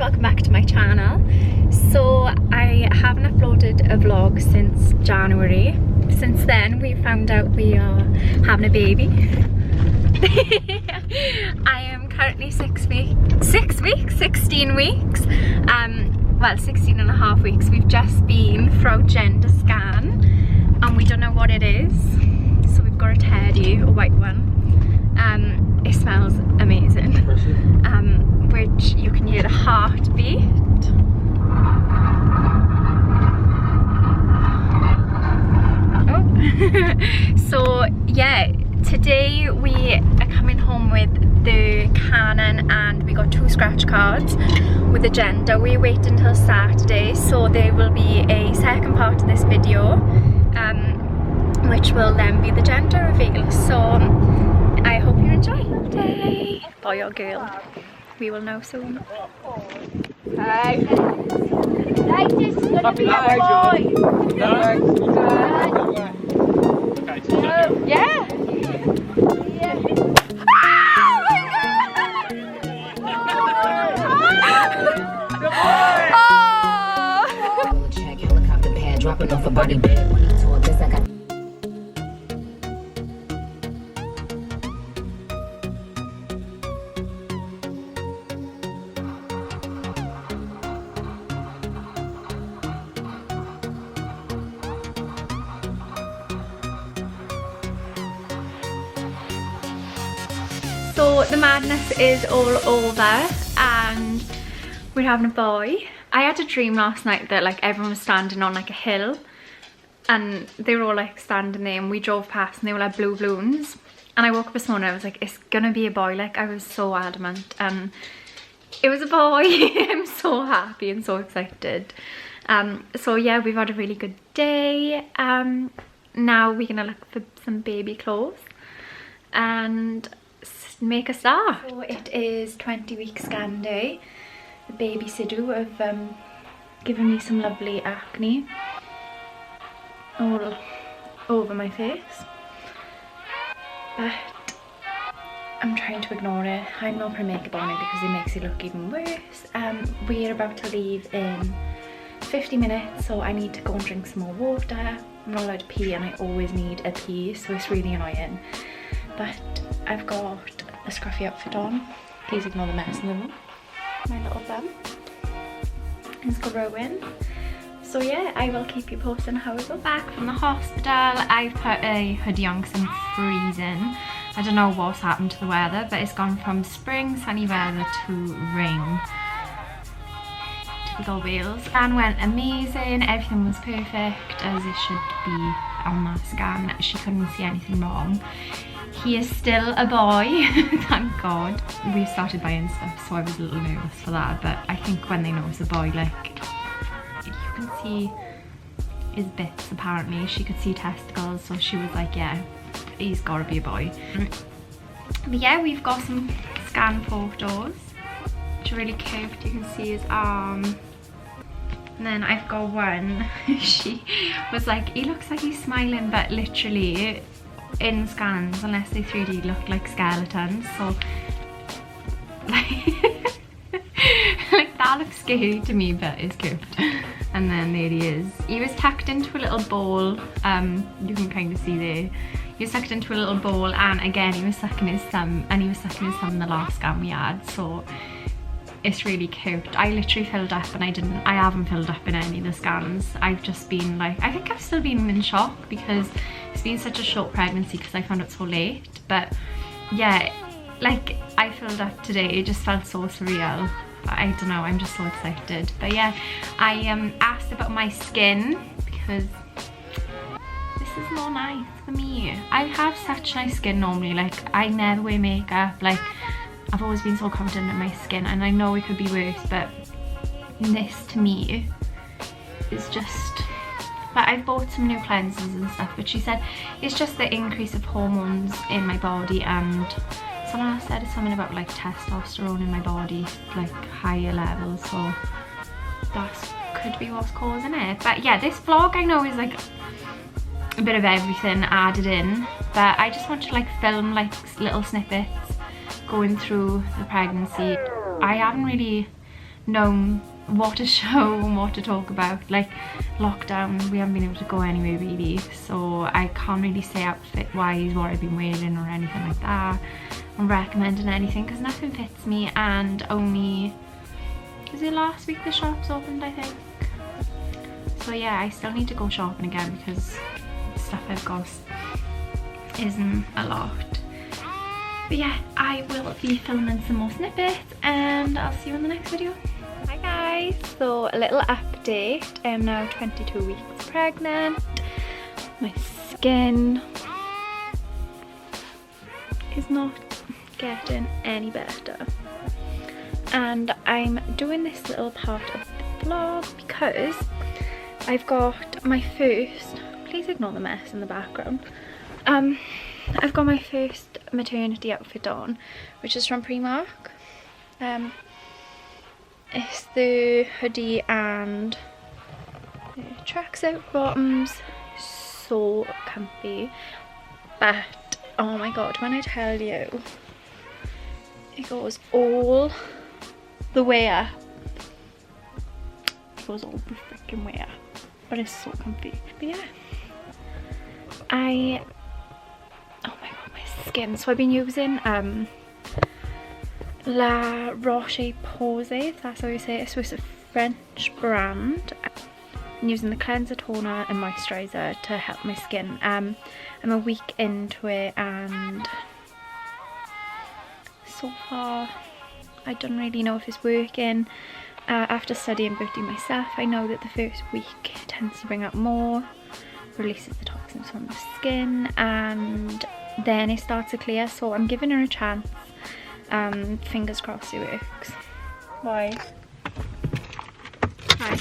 welcome back to my channel. So I haven't uploaded a vlog since January. Since then we found out we are having a baby. I am currently 16 weeks. Well, 16 and a half weeks. We've just been for our gender scan and we don't know what it is. So we've got a teddy, a white one. It smells amazing. Which you can hear the heartbeat. Oh. So yeah, today we are coming home with the Canon and we got 2 scratch cards with the gender. We wait until Saturday, so there will be a second part of this video which will then be the gender reveal. So I hope you enjoy your day. Boy or girl, we will know soon. Hey, this is gonna be a boy. Yeah. Helicopter pad dropping off a body bag when I told this I got. So the madness is all over and we're having a boy. I had a dream last night that like everyone was standing on like a hill and they were all like standing there and we drove past and they were like blue balloons. And I woke up this morning and I was like, it's gonna be a boy. Like I was so adamant and it was a boy. I'm so happy and so excited. So yeah, we've had a really good day. Now we're gonna look for some baby clothes and make a start. So it is 20-week scan day. The baby Sidhu have given me some lovely acne all over my face, but I'm trying to ignore it. I'm not putting makeup on it because it makes it look even worse. We're about to leave in 50 minutes, so I need to go and drink some more water. I'm not allowed to pee and I always need a pee, so it's really annoying. But I've got a scruffy outfit on. Please ignore the mess in the room. My little bum is growing. So yeah, I will keep you posted on how I go back from the hospital. I've put a hoodie on because I'm freezing. I don't know what's happened to the weather, but it's gone from spring sunny weather to rain. Typical Wales. Scan went amazing. Everything was perfect as it should be on that scan. She couldn't see anything wrong. He is still a boy, thank God. We started buying stuff, so I was a little nervous for that, but I think when they know it's a boy, like, you can see his bits apparently. She could see testicles, so she was like, yeah, he's gotta be a boy. But yeah, we've got some scan photos, which are really cute. You can see his arm. And then I've got one, she was like, he looks like he's smiling, but literally, in scans, unless they 3D look like skeletons, so like that looks scary to me, but it's cute. And then there he is. He was tucked into a little bowl. You can kind of see there. He was tucked into a little bowl, and again he was sucking his thumb, and he was sucking his thumb in the last scan we had. So it's really cute. I literally filled up, and I haven't filled up in any of the scans. I've just been like, I think I've still been in shock because it's been such a short pregnancy because I found out so late. But yeah, like I filled up today. It just felt so surreal. I don't know, I'm just so excited. But yeah, I asked about my skin because this is more nice for me. I have such nice skin normally. Like I never wear makeup. Like I've always been so confident in my skin, and I know it could be worse, but this to me is just, but I've bought some new cleansers and stuff, but she said it's just the increase of hormones in my body, and someone else said something about like testosterone in my body, like higher levels, so that could be what's causing it. But yeah, this vlog I know is like a bit of everything added in, but I just want to like film like little snippets going through the pregnancy. I haven't really known what to show and what to talk about. Like lockdown, we haven't been able to go anywhere really, so I can't really say outfit wise what I've been wearing or anything like that, or recommending anything, because nothing fits me. And only, was it last week the shops opened, I think? So yeah, I still need to go shopping again because the stuff I've got isn't a lot. But yeah, I will be filming some more snippets and I'll see you in the next video. Hi guys, so a little update. I am now 22 weeks pregnant. My skin is not getting any better. And I'm doing this little part of the vlog because I've got my first, please ignore the mess in the background. I've got my first maternity outfit on, which is from Primark. It's the hoodie and the tracksuit bottoms, so comfy. But oh my god, when I tell you, it goes all the way up. It goes all the freaking way up, but it's so comfy. But yeah, oh my god, my skin. So I've been using La Roche-Posay, if that's how you say it. So it's a French brand. I'm using the cleanser, toner and moisturiser to help my skin. I'm a week into it and so far I don't really know if it's working. After studying beauty myself, I know that the first week tends to bring out more, releases the toxins from the skin, and then it starts to clear. So I'm giving her a chance. Fingers crossed it works. Why? Hi.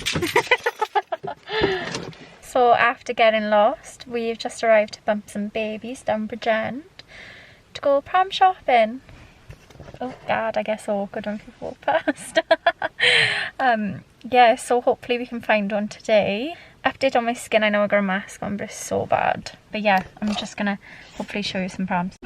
So after getting lost, we've just arrived to bump some babies down Bridgend to go pram shopping. Oh god, I guess awkward when people walk past. Yeah, so hopefully we can find one today. Update on my skin, I know I got a mask on, but it's so bad. But yeah, I'm just gonna hopefully show you some prams.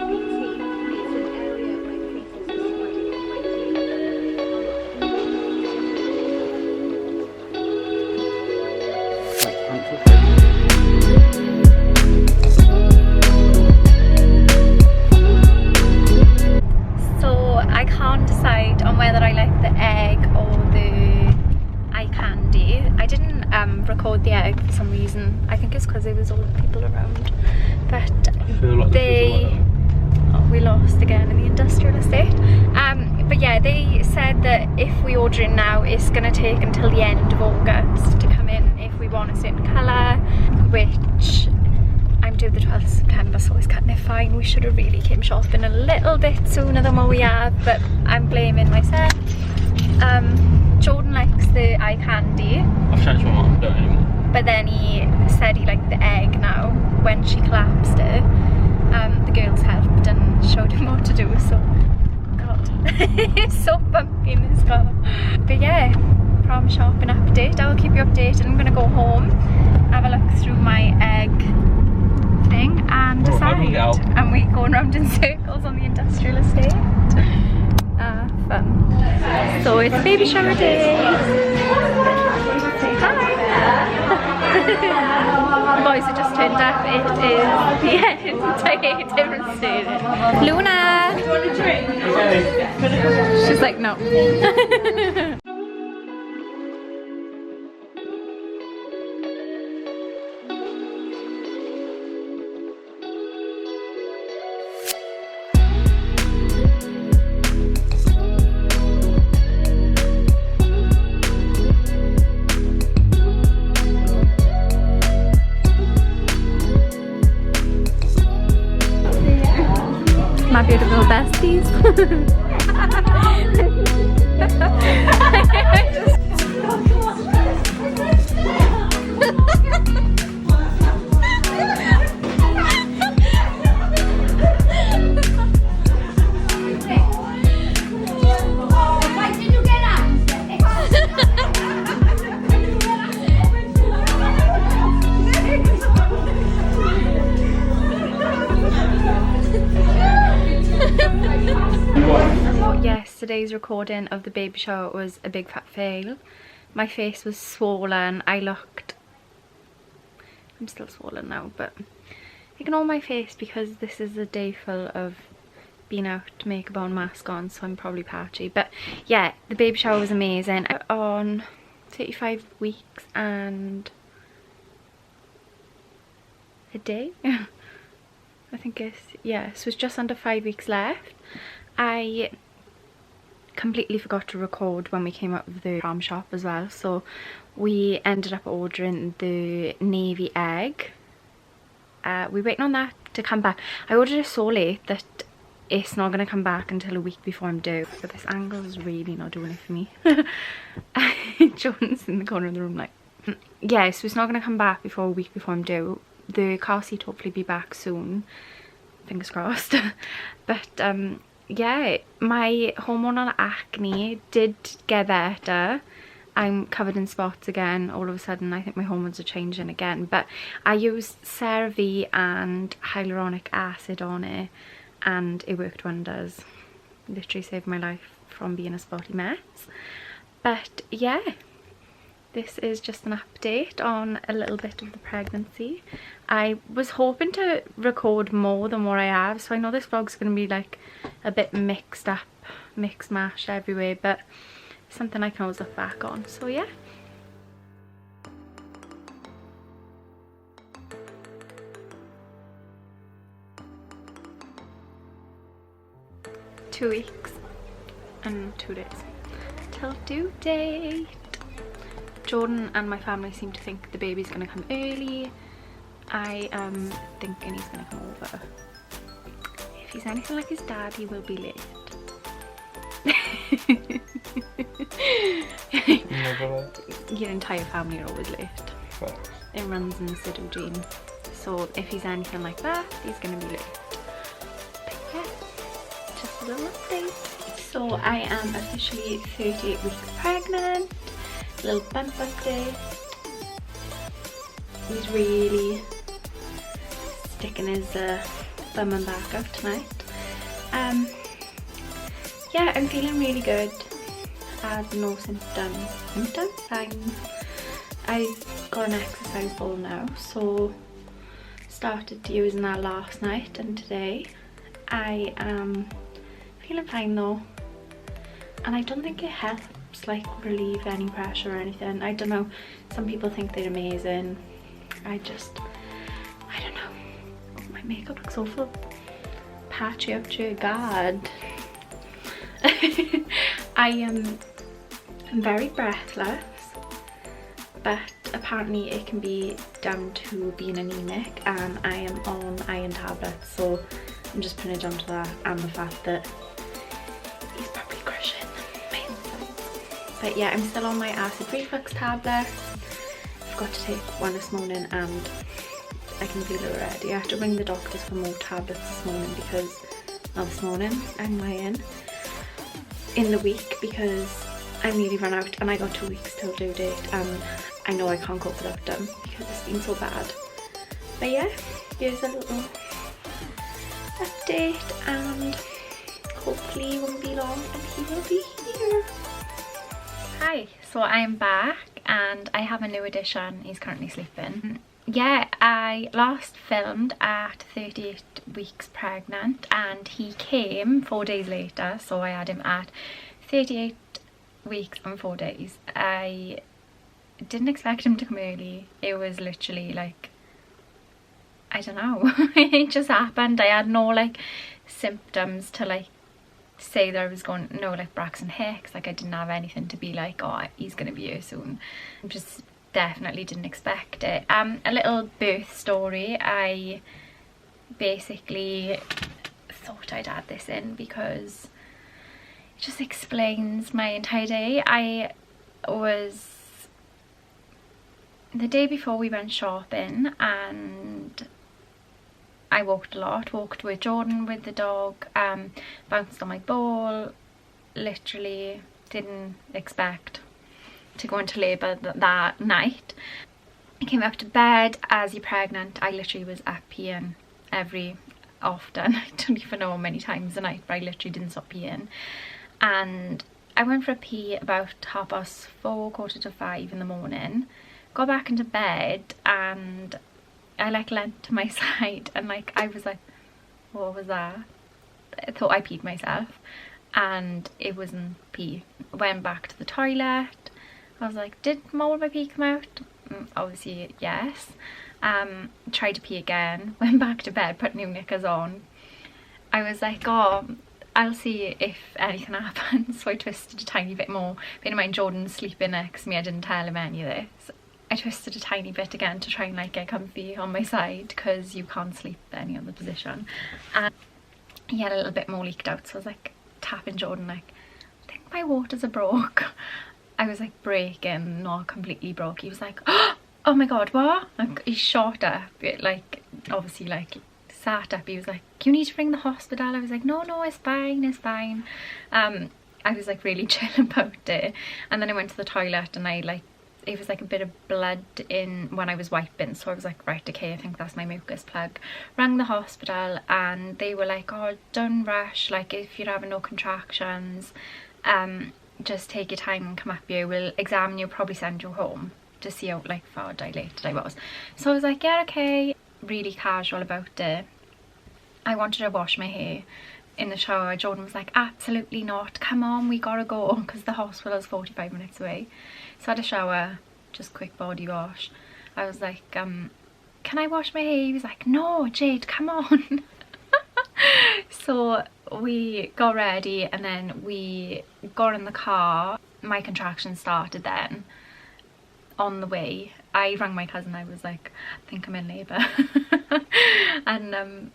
Record the egg for some reason. I think it's because there was all the people around, but we lost again in the industrial estate. But yeah, they said that if we order it now, it's going to take until the end of August to come in if we want a certain colour, which I'm due the 12th of September, so it's kind of fine. We should have really came shopping a little bit sooner than what we have, but I'm blaming myself. Jordan likes the eye candy. I've changed my mind, don't anymore. But then he said he liked the egg now. When she collapsed it, the girls helped and showed him what to do, so god. It's so bumpy in this car. But yeah, prom shopping update. I'll keep you updated. I'm gonna go home, have a look through my egg thing and decide. And we're going around in circles on the industrial estate. Fun. So it's baby shower day. Say hi. The boys have just turned up. It is the entire different student. Luna! Do you want a drink? She's like, no. My beautiful besties. Yesterday's recording of the baby shower was a big fat fail. My face was swollen. I'm still swollen now, but ignore my face because this is a day full of being out, makeup on, mask on, so I'm probably patchy. But yeah, the baby shower was amazing. On 35 weeks and a day. I think it's, yeah, so it's just under 5 weeks left. I completely forgot to record when we came out of the pram shop as well, so we ended up ordering the navy egg. We're waiting on that to come back. I ordered it so late that it's not going to come back until a week before I'm due, but this angle is really not doing it for me. Jordan's in the corner of the room like, yeah, so it's not going to come back before a week before I'm due. The car seat hopefully be back soon, fingers crossed. But yeah, my hormonal acne did get better. I'm covered in spots again all of a sudden. I think my hormones are changing again, but I used CeraVe and hyaluronic acid on it and it worked wonders. Literally saved my life from being a spotty mess. But yeah, this is just an update on a little bit of the pregnancy. I was hoping to record more than what I have, so I know this vlog's going to be like a bit mixed up, mixed mashed everywhere, but something I can always look back on. So yeah. Two weeks and 2 days till due date. Jordan and my family seem to think the baby's going to come early. I am thinking he's going to come over. If he's anything like his dad, he will be late. Your entire family are always late. Facts. It runs in the Siddle gene. So if he's anything like that, he's going to be late. But yeah, just a little update. So I am officially 38 weeks pregnant. Little bump update. He's really sticking his bum and back out tonight. Yeah, I'm feeling really good. I had no signs. I've got an exercise ball now, so started using that last night and today. I am feeling fine though, and I don't think it helps like relieve any pressure or anything. I don't know, some people think they're amazing. I don't know. Oh, my makeup looks awful patchy up to God. I am very breathless, but apparently it can be down to being anemic, and I am on iron tablets, so I'm just putting it down to that and the fact that he's probably crushing my insides. But yeah, I'm still on my acid reflux tablets. I forgot to take one this morning and I can feel it already. I had to ring the doctors for more tablets this morning because, not this morning, I'm lying, in the week, because I'm nearly run out and I got 2 weeks till due date and I know I can't cope without them because it's been so bad. But yeah, here's a little update and hopefully it won't be long and he will be here. Hi, so I'm back and I have a new addition. He's currently sleeping. Yeah, I last filmed at 38 weeks pregnant and he came 4 days later, so I had him at 38 weeks and 4 days. I didn't expect him to come early. It was literally like, I don't know, it just happened. I had no like symptoms to like say that I was going, no like Braxton Hicks, like I didn't have anything to be like, oh, he's gonna be here soon. I just definitely didn't expect it. A little birth story. I basically thought I'd add this in because it just explains my entire day. The day before we went shopping and I walked a lot, walked with Jordan, with the dog, bounced on my ball, literally didn't expect to go into labour that night. I came up to bed. As you're pregnant, I literally was up peeing every often. I don't even know how many times a night, but I literally didn't stop peeing. and I went for a pee about 4:30, 4:45 in the morning, got back into bed, and I like leant to my side, and like I was like, what was that? I thought I peed myself, and it wasn't pee. Went back to the toilet. I was like, did more of my pee come out? Obviously yes. Tried to pee again, went back to bed, put new knickers on. I was like, oh, I'll see if anything happens. So I twisted a tiny bit more. Bear in mind, Jordan's sleeping next to me. I didn't tell him any of this. I twisted a tiny bit again to try and like get comfy on my side, because you can't sleep any other position. And he had a little bit more leaked out, so I was like tapping Jordan like, I think my waters are broke. I was like breaking, not completely broke. He was like, oh my god, what? Like, he shot up, like obviously like sat up. He was like, you need to ring the hospital. I was like, no, it's fine, it's fine. I was like really chill about it. And then I went to the toilet, and I like, it was like a bit of blood in when I was wiping, so I was like, right, okay, I think that's my mucus plug. Rang the hospital, and they were like, oh, don't rush, like if you're having no contractions, just take your time and come up here, we'll examine you, probably send you home, to see how like far dilated I was. So I was like, yeah, okay, really casual about it. I wanted to wash my hair in the shower. Jordan was like, absolutely not, come on, we gotta go, because the hospital is 45 minutes away. So I had a shower, just quick body wash. I was like, can I wash my hair? He was like, no, Jade, come on. So we got ready, and then we got in the car. My contractions started then. On the way, I rang my cousin. I was like, I think I'm in labour. And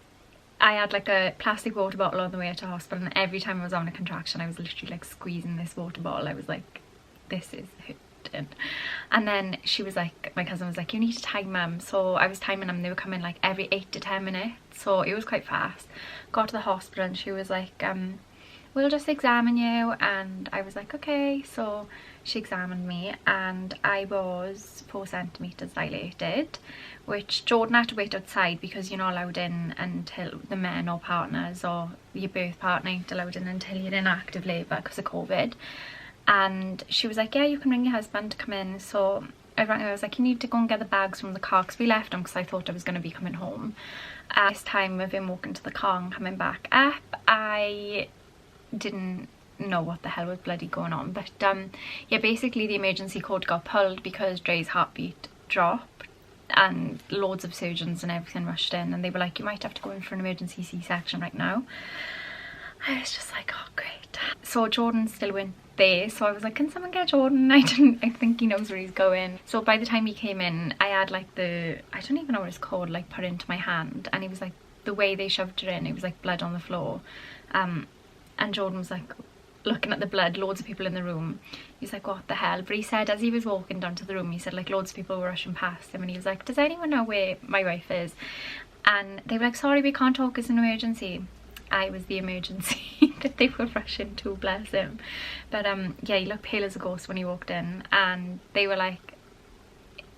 I had like a plastic water bottle on the way to hospital, and every time I was on a contraction I was literally like squeezing this water bottle. I was like, this is hurting. And then she was like, my cousin was like, you need to time them. So I was timing them. They were coming like every 8 to 10 minutes, so it was quite fast. Got to the hospital, and she was like, we'll just examine you. And I was like, okay. So she examined me, and I was 4 centimeters dilated, which Jordan had to wait outside because you're not allowed in until the men or partners or your birth partner ain't allowed in until you're in active labour because of COVID. And she was like, yeah, you can ring your husband to come in. So I rang her. I was like, you need to go and get the bags from the car, because we left them because I thought I was going to be coming home. This time of him walking to the car and coming back up, I didn't know what the hell was bloody going on. But yeah, basically the emergency cord got pulled because Dre's heartbeat dropped, and loads of surgeons and everything rushed in, and they were like, you might have to go in for an emergency C-section right now. I was just like, oh great. So Jordan still went there, so I was like, can someone get Jordan? I think he knows where he's going. So by the time he came in, I had like the, I don't even know what it's called, like put into my hand, and he was like, the way they shoved it in, it was like blood on the floor. And Jordan was like looking at the blood, loads of people in the room. He's like, what the hell? But he said, as he was walking down to the room, he said like loads of people were rushing past him, and he was like, does anyone know where my wife is? And they were like, sorry, we can't talk, it's an emergency. I was the emergency that they were rushing to, bless him. But yeah, he looked pale as a ghost when he walked in, and they were like,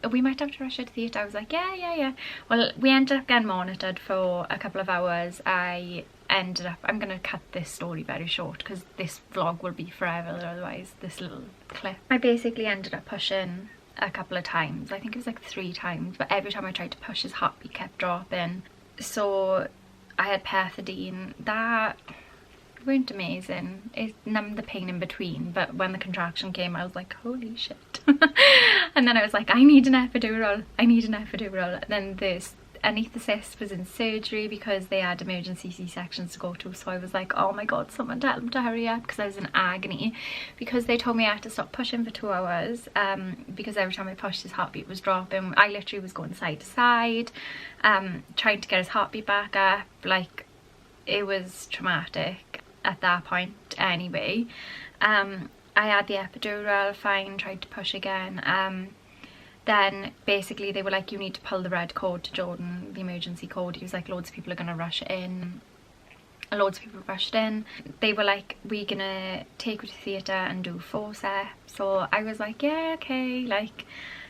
we might have to rush you to the theatre. I was like, yeah. Well, we ended up getting monitored for a couple of hours. I ended up, I'm going to cut this story very short because this vlog will be forever otherwise, this little clip. I basically ended up pushing a couple of times. I think it was like 3 times, but every time I tried to push, his heartbeat kept dropping. So I had pethidine. That weren't amazing. It numbed the pain in between, but when the contraction came, I was like, holy shit. And then I was like, I need an epidural. Then this anaesthetist was in surgery because they had emergency C-sections to go to, so I was like, oh my god, someone tell them to hurry up, because I was in agony, because they told me I had to stop pushing for 2 hours because every time I pushed, his heartbeat was dropping. I literally was going side to side, trying to get his heartbeat back up. Like, it was traumatic at that point anyway. I had the epidural, fine, tried to push again. Then basically they were like, you need to pull the red cord to Jordan, the emergency cord. He was like, loads of people are going to rush in. Loads of people rushed in. They were like, we're going to take you to theatre and do forceps. So I was like, yeah, okay, like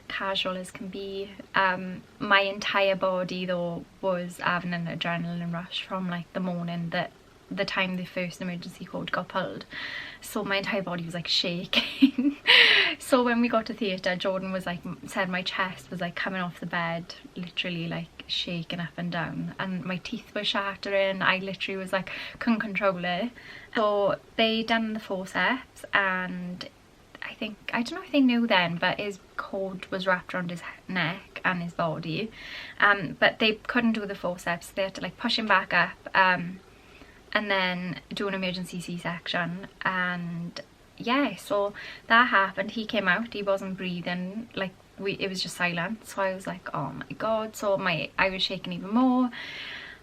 casual as can be. My entire body though was having an adrenaline rush from like the morning that the time the first emergency cord got pulled, so my entire body was like shaking. So when we got to theatre, Jordan was like, said my chest was like coming off the bed, literally like shaking up and down, and my teeth were shattering. I literally was like, couldn't control it. So they done the forceps, and I don't know if they knew then, but his cord was wrapped around his neck and his body, but they couldn't do the forceps. They had to like push him back up, and then do an emergency C-section. And yeah, so that happened. He came out, he wasn't breathing, like it was just silent. So I was like, oh my god. So I was shaking even more,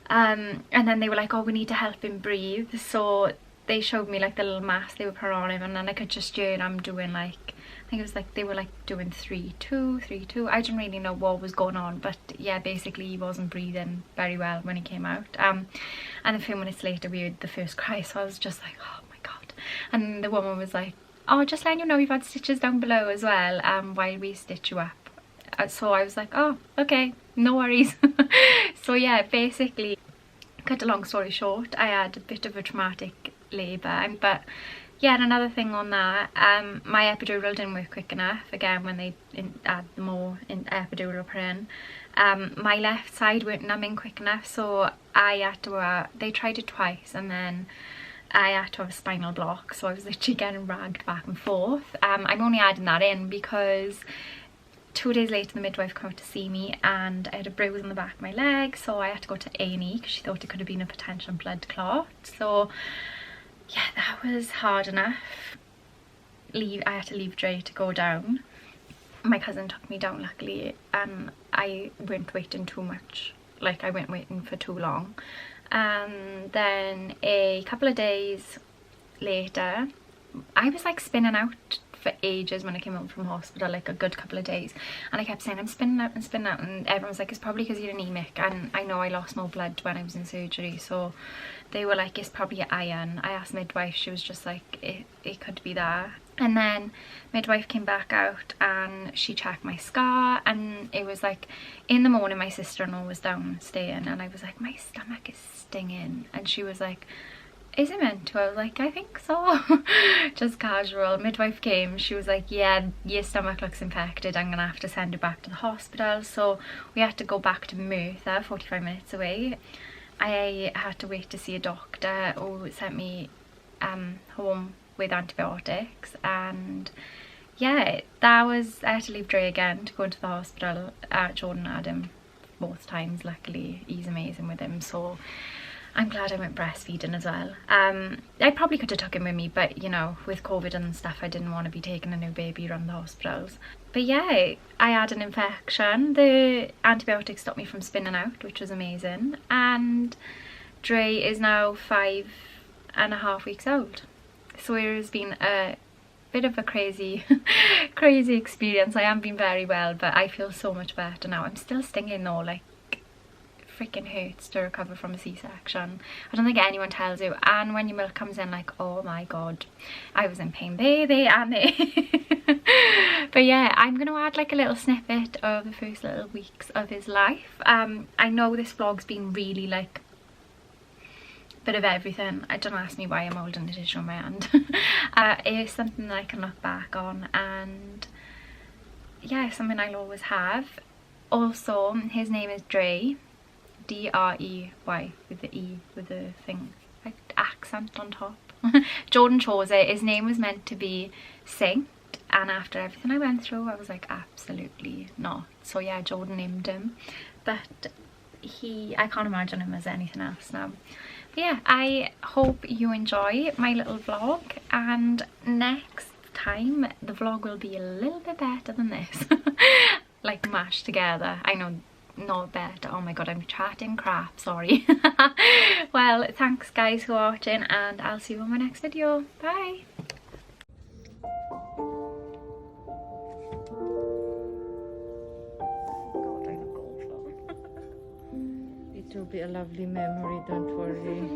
and then they were like, oh, we need to help him breathe. So they showed me like the little mask they were putting on him, and then I could just hear I'm doing like, I think it was like they were like doing 3-2, 3-2. I didn't really know what was going on, but yeah, basically he wasn't breathing very well when he came out. And a few minutes later we heard the first cry, so I was just like, oh my god. And the woman was like, oh, just letting you know we've had stitches down below as well, while we stitch you up. So I was like, oh, okay, no worries. So yeah, basically, cut a long story short, I had a bit of a traumatic labour. But yeah, and another thing on that, my epidural didn't work quick enough again when they add the more epidural put in. My left side weren't numbing quick enough, so I had to they tried it twice, and then I had to have a spinal block, so I was literally getting dragged back and forth. I'm only adding that in because 2 days later the midwife came out to see me, and I had a bruise on the back of my leg, so I had to go to A&E because she thought it could have been a potential blood clot. So yeah, that was hard enough. I had to leave Dre to go down. My cousin took me down luckily, and I weren't waiting too much, like I weren't waiting for too long. And then a couple of days later, I was like spinning out for ages when I came home from hospital, like a good couple of days, and I kept saying I'm spinning out and spinning out, and everyone's like, it's probably because you're anemic. And I know I lost more blood when I was in surgery, so they were like, it's probably your iron. I asked midwife, she was just like, it could be that. And then midwife came back out and she checked my scar, and it was like in the morning my sister-in-law was down staying, and I was like, my stomach is stinging, and she was like, is it meant to? I was like, I think so. Just casual. Midwife came, she was like, yeah, your stomach looks infected, I'm gonna have to send you back to the hospital. So we had to go back to Merthyr, 45 minutes away. I had to wait to see a doctor who sent me home with antibiotics. And yeah, I had to leave Dre again to go into the hospital. Jordan had him both times, luckily. He's amazing with him, so I'm glad I went breastfeeding as well. I probably could have took him with me, but you know, with COVID and stuff, I didn't want to be taking a new baby around the hospitals. But yeah, I had an infection. The antibiotics stopped me from spinning out, which was amazing. And Dre is now 5.5 weeks old. So it has been a bit of a crazy crazy experience. I haven't been very well, but I feel so much better now. I'm still stinging though, like freaking hurts to recover from a C-section. I don't think anyone tells you. And when your milk comes in, like, oh my god, I was in pain baby and but yeah, I'm gonna add like a little snippet of the first little weeks of his life. I know this vlog's been really like bit of everything. Don't ask me why I'm holding the dish on my hand. It is something that I can look back on, and yeah, something I'll always have. Also, his name is Dre, D-R-E-Y, with the E, with the thing, like accent on top. Jordan chose it. His name was meant to be Saint, and after everything I went through, I was like, absolutely not. So yeah, Jordan named him, but I can't imagine him as anything else now. But yeah, I hope you enjoy my little vlog, and next time the vlog will be a little bit better than this. Like mashed together. I know, not better. Oh my god, I'm chatting crap, sorry. Well, thanks guys for watching, and I'll see you in my next video. Bye. It will be a lovely memory, don't worry.